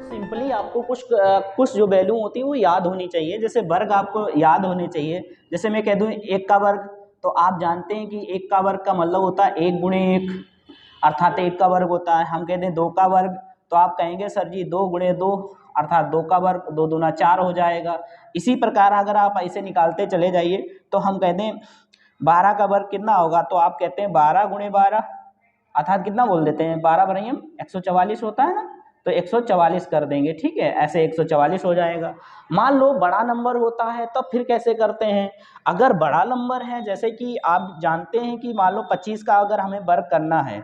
Simply आपको कुछ जो वैल्यू होती है वो याद होनी चाहिए। जैसे वर्ग आपको याद होने चाहिए। जैसे मैं कह दूं 1 का वर्ग, तो आप जानते हैं कि 1 का वर्ग का मतलब होता है 1 गुणे 1, अर्थात 1 का वर्ग होता है। हम कहते हैं 2 का वर्ग, तो आप कहेंगे सर जी 2 गुणे 2, अर्थात 2 का वर्ग, 2 दूना 4 हो जाएगा। इसी प्रकार अगर आप ऐसे निकालते चले जाइए तो हम कहते हैं 12 का वर्ग कितना होगा, तो आप कहते हैं 12 गुणे 12, अर्थात कितना बोल देते हैं 12 बराबर 144 होता है ना, तो 144 कर देंगे। ठीक है, ऐसे 144 हो जाएगा। मान लो बड़ा नंबर होता है तो फिर कैसे करते हैं। अगर बड़ा नंबर है, जैसे कि आप जानते हैं कि मान लो 25 का अगर हमें वर्ग करना है,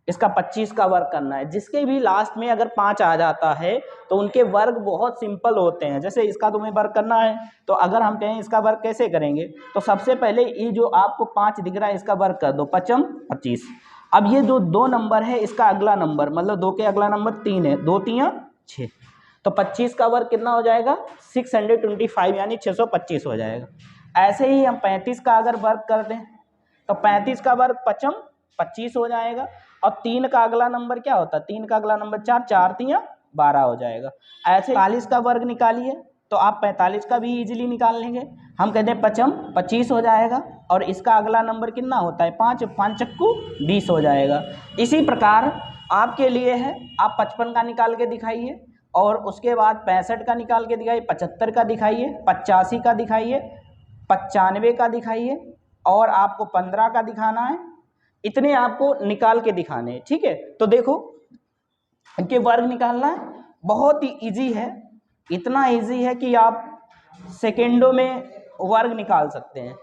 इसका 25 का वर्ग करना है, जिसके भी लास्ट में अगर 5 आ जाता है तो उनके वर्ग बहुत सिंपल होते हैं। जैसे इसका तुम्हें वर्ग करना है, तो अगर हम कहें इसका वर्ग कैसे करेंगे, तो सबसे पहले ये जो आपको 5 दिख रहा है इसका वर्ग कर दो, 5 25। अब ये जो 2 नंबर है इसका अगला नंबर, मतलब 2 के अगला नंबर 3 है, 2 3 6, तो 25 का वर्ग कितना हो जाएगा 625, यानी 625 हो जाएगा। ऐसे ही हम 35 का अगर वर्ग कर दें तो 35 का वर्ग 5 25 हो जाएगा। और 3 का अगला नंबर क्या होता है, 3 का अगला नंबर 4, 4 3 12 हो जाएगा। ऐसे 45 का वर्ग निकालिए तो आप 45 का भी इजीली निकाल लेंगे। हम कहते हैं 5 25 हो जाएगा, और इसका अगला नंबर कितना होता है 5, 5 चक्कू 20 हो जाएगा। इसी प्रकार आपके लिए है, आप 55 का निकाल के दिखाइए, और उसके बाद 65 का निकाल के दिखाइए, 75 का दिखाइए, 85 का दिखाइए, 95 का दिखाइए, और आपको 15 का दिखाना है। इतने आपको निकाल के दिखाने हैं। ठीक है, तो देखो इनके वर्ग निकालना है, बहुत ही इजी है। इतना इजी है कि आप सेकेंडों में वर्ग निकाल सकते हैं।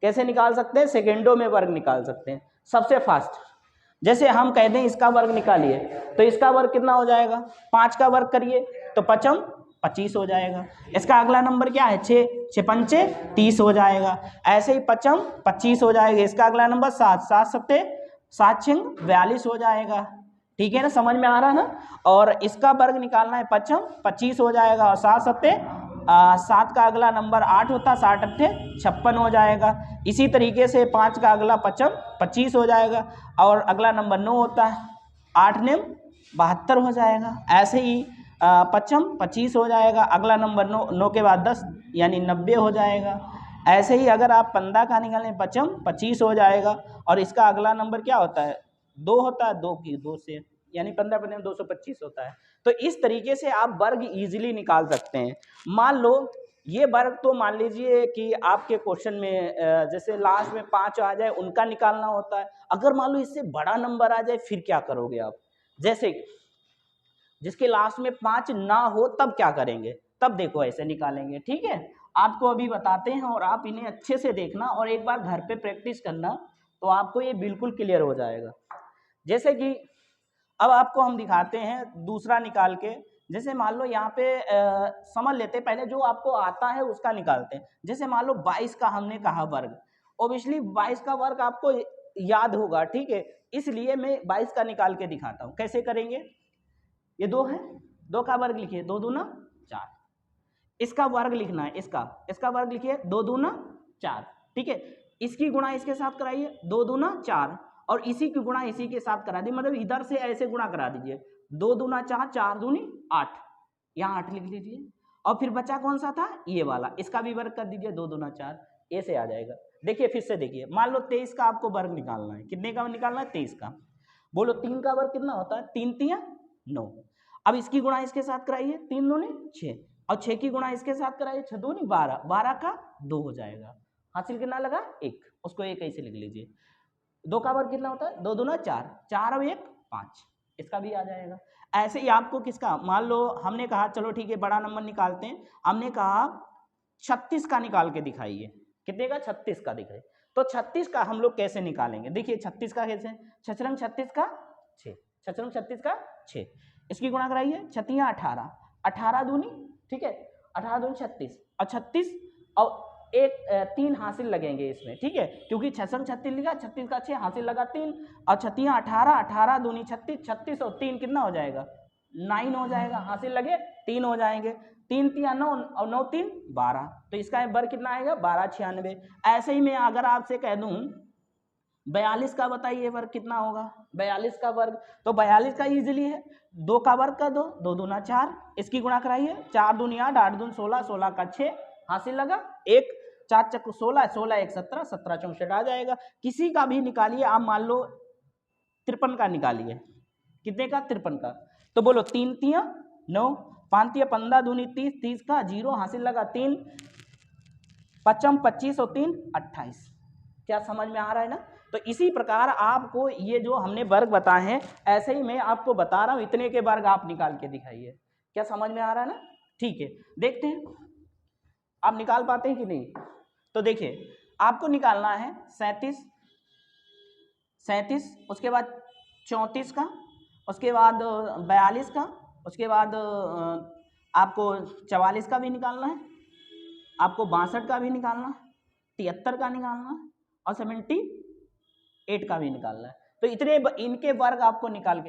कैसे निकाल सकते हैं, सेकेंडों में वर्ग निकाल सकते हैं, सबसे फास्ट। जैसे हम कह दें इसका वर्ग निकालिए, तो इसका वर्ग कितना हो जाएगा, 5 का वर्ग करिए तो 5 25 हो जाएगा। इसका अगला नंबर क्या है 6, 6 पंचे 30 हो जाएगा। ऐसे ही 5 25 हो जाएगा। इसका अगला नंबर 7, 7 सत्ते 7 छिंग 42 हो जाएगा। ठीक है ना, समझ में आ रहा है ना। और इसका वर्ग निकालना है 5 25 हो जाएगा, और 7 सत्ते 7 का अगला नंबर 8 होता है, 7 अट्ठे 56 हो जाएगा। इसी तरीके से 5 का अगला 5 25 हो जाएगा, और अगला नंबर 9 होता है, 8 ने 72 हो जाएगा। ऐसे ही 5 25 हो जाएगा, अगला नंबर 9, 9 के बाद 10 यानी 90 हो जाएगा। ऐसे ही अगर आप 15 का निकालें 5 25 हो जाएगा, और इसका अगला नंबर क्या होता है 2 होता है, 2 की 2 से यानी 15 15 225 होता है। तो इस तरीके से आप वर्ग इजीली निकाल सकते हैं। मान लो ये वर्ग, तो मान लीजिए कि आपके क्वेश्चन में जैसे लास्ट में 5 आ जाए उनका निकालना होता है। अगर मान लो इससे बड़ा नंबर आ जाए फिर क्या करोगे आप, जैसे जिसके लास्ट में 5 ना हो तब क्या करेंगे, तब देखो ऐसे निकालेंगे। ठीक है, आपको अभी बताते हैं, और आप इन्हें अच्छे से देखना और एक बार घर पे प्रैक्टिस करना, तो आपको ये बिल्कुल क्लियर हो जाएगा। जैसे कि अब आपको हम दिखाते हैं दूसरा निकाल के। जैसे मान लो यहाँ पे समझ लेते, पहले जो आपको आता है उसका निकालते हैं। जैसे मान लो 22 का हमने कहा वर्ग, ओबियसली 22 का वर्ग आपको याद होगा। ठीक है, इसलिए मैं 22 का निकाल के दिखाता हूँ। कैसे करेंगे, ये 2 है, 2 का वर्ग लिखिए, 2 दूना 4। इसका वर्ग लिखना है, इसका वर्ग लिखिए, 2 दूना 4। ठीक है, इसकी गुणा इसके साथ कराइए, 2 दूना 4, और इसी की गुणा इसी के साथ करा दी, मतलब इधर से ऐसे गुणा करा दीजिए, 2 दूना 4, 4 दूनी 8, यहाँ 8 लिख लीजिए। और फिर बचा कौन सा था, ये वाला, इसका भी वर्ग कर दीजिए, 2 दूना 4, ऐसे आ जाएगा। देखिए फिर से देखिए, मान लो 23 का आपको वर्ग निकालना है, कितने का निकालना है 23 का। बोलो 3 का वर्ग कितना होता है, 3 3 9। अब इसकी गुणा इसके साथ कराइए, 3 दूनी 6, और 6 की गुणा इसके साथ कराइए, 6 दूनी 12, 12 का 2 हो जाएगा। हासिल कितना लगा 1, उसको 1 ऐसे लिख लीजिए। 2 का वर्ग कितना होता है, 2 दूना 4, 4 और 1 5, इसका भी आ जाएगा। ऐसे ही आपको किसका, मान लो हमने कहा चलो ठीक है बड़ा नंबर निकालते हैं, हमने कहा 36 का निकाल के दिखाइए। कितने का, 36 का दिखाइए। तो 36 का हम लोग कैसे निकालेंगे, देखिए 36 का कैसे, 6 36 का 6, 6 36 का 6, इसकी गुणा कराइए, 6 18, 18 दूनी, ठीक है 18 दूनी 36, और 36 और एक 3 हासिल लगेंगे इसमें। ठीक है, क्योंकि 6 36 लिखा, 36 का 6 हासिल लगा 3, और 6 18, 18 दूनी 36, 36 और 3 कितना हो जाएगा 9 हो जाएगा, हासिल लगे 3 हो जाएंगे, 3 3 9 और 9 3 12, तो इसका वर्ग कितना आएगा 12 96। ऐसे ही मैं अगर आपसे कह दूं 42 का बताइए वर्ग कितना होगा, 42 का वर्ग, तो 42 का इजीली है, 2 का वर्ग कर दो, 2 दूना 4, इसकी गुणा कराइए, 4 दूनी 8, 8 दून 16, 16 का 6, हासिल लगा, 1 4 चक्कू 16, 16 1 17, 17 64 आ जाएगा। किसी का भी निकालिए आप, मान लो 53 का निकालिए, कितने का, 53 का, तो बोलो 3 तिया 9, 5 तिया 15, दूनी 30, 30 का 0, हासिल लगा 3 पचम 25 और 3 28। क्या समझ में आ रहा है ना। तो इसी प्रकार आपको ये जो हमने वर्ग बताए हैं, ऐसे ही मैं आपको बता रहा हूं, इतने के वर्ग आप निकाल के दिखाइए। क्या समझ में आ रहा है ना। ठीक है, देखते हैं आप निकाल पाते हैं कि नहीं। तो देखिए आपको निकालना है 37, उसके बाद 34 का, उसके बाद 42 का, उसके बाद आपको 44 का भी निकालना है, आपको 62 का भी निकालना है, 73 का निकालना है और 78 का भी निकालना है। तो इतने इनके वर्ग आपको निकाल के